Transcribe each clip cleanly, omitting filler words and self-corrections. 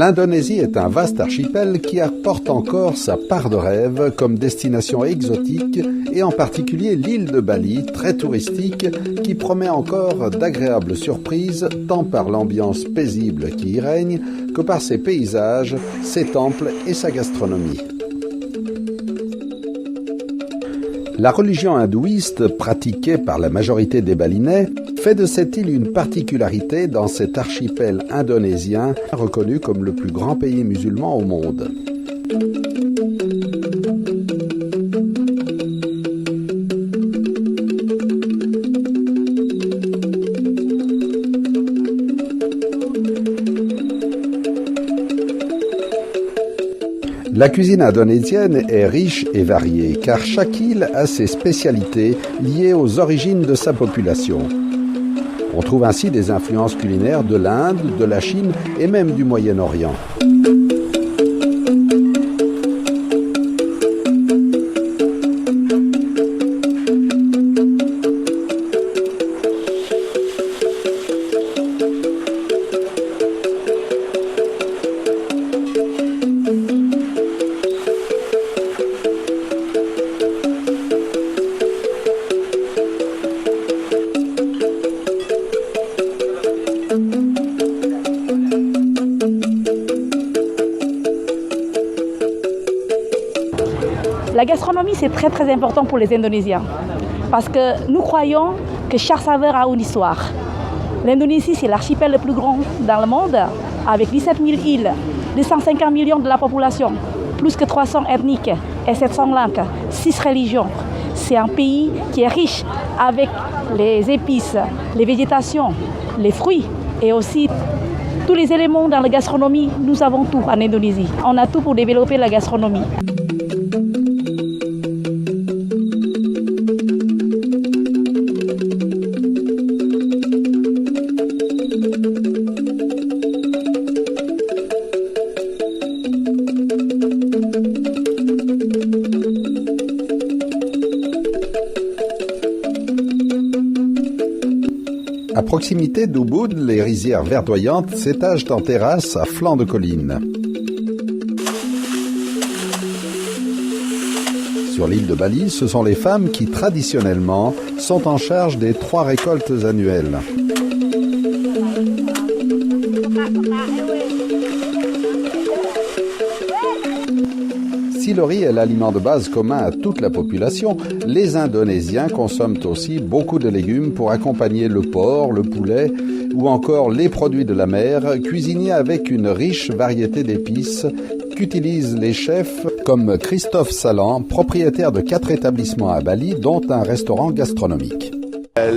L'Indonésie est un vaste archipel qui apporte encore sa part de rêve comme destination exotique et en particulier l'île de Bali, très touristique, qui promet encore d'agréables surprises tant par l'ambiance paisible qui y règne que par ses paysages, ses temples et sa gastronomie. La religion hindouiste pratiquée par la majorité des Balinais fait de cette île une particularité dans cet archipel indonésien reconnu comme le plus grand pays musulman au monde. La cuisine indonésienne est riche et variée car chaque île a ses spécialités liées aux origines de sa population. On trouve ainsi des influences culinaires de l'Inde, de la Chine et même du Moyen-Orient. La gastronomie, c'est très très important pour les Indonésiens parce que nous croyons que chaque saveur a une histoire. L'Indonésie, c'est l'archipel le plus grand dans le monde avec 17 000 îles, 250 millions de la population, plus que 300 ethniques et 700 langues, 6 religions. C'est un pays qui est riche avec les épices, les végétations, les fruits et aussi tous les éléments dans la gastronomie. Nous avons tout en Indonésie. On a tout pour développer la gastronomie. À proximité d'Ubud, les rizières verdoyantes s'étagent en terrasses à flanc de colline. Sur l'île de Bali, ce sont les femmes qui, traditionnellement, sont en charge des 3 récoltes annuelles. Si le riz est l'aliment de base commun à toute la population, les Indonésiens consomment aussi beaucoup de légumes pour accompagner le porc, le poulet ou encore les produits de la mer, cuisinés avec une riche variété d'épices qu'utilisent les chefs comme Christophe Salan, propriétaire de 4 établissements à Bali, dont un restaurant gastronomique.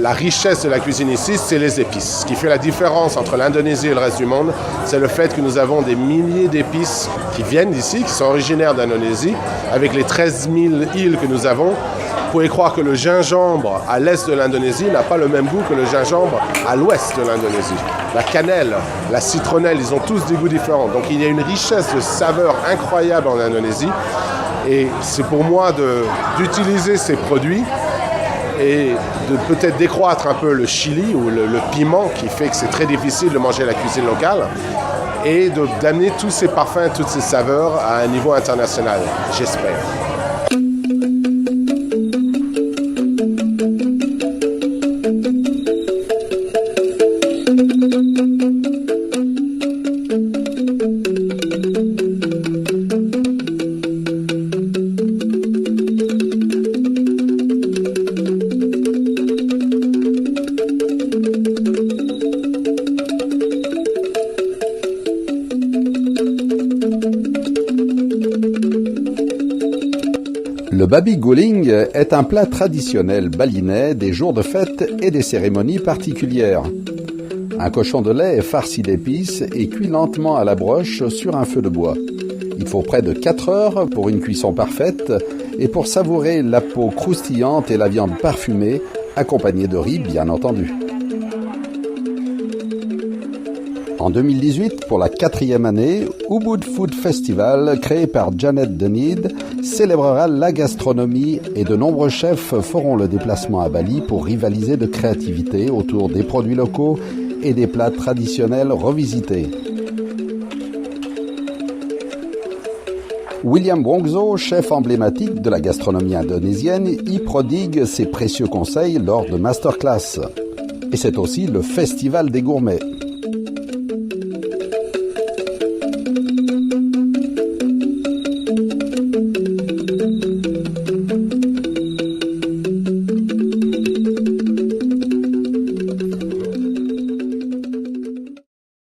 La richesse de la cuisine ici, c'est les épices. Ce qui fait la différence entre l'Indonésie et le reste du monde, c'est le fait que nous avons des milliers d'épices qui viennent d'ici, qui sont originaires d'Indonésie. Avec les 13 000 îles que nous avons, vous pouvez croire que le gingembre à l'est de l'Indonésie n'a pas le même goût que le gingembre à l'ouest de l'Indonésie. La cannelle, la citronnelle, ils ont tous des goûts différents. Donc il y a une richesse de saveurs incroyable en Indonésie. Et c'est pour moi d'utiliser ces produits et de peut-être décroître un peu le chili ou le piment qui fait que c'est très difficile de manger la cuisine locale et d'amener tous ces parfums, toutes ces saveurs à un niveau international, j'espère. Le babi guling est un plat traditionnel balinais des jours de fête et des cérémonies particulières. Un cochon de lait est farci d'épices et cuit lentement à la broche sur un feu de bois. Il faut près de 4 heures pour une cuisson parfaite et pour savourer la peau croustillante et la viande parfumée, accompagnée de riz bien entendu. En 2018, pour la 4e année, Ubud Food Festival, créé par Janet Denid, célébrera la gastronomie et de nombreux chefs feront le déplacement à Bali pour rivaliser de créativité autour des produits locaux et des plats traditionnels revisités. William Wongso, chef emblématique de la gastronomie indonésienne, y prodigue ses précieux conseils lors de masterclass. Et c'est aussi le festival des gourmets.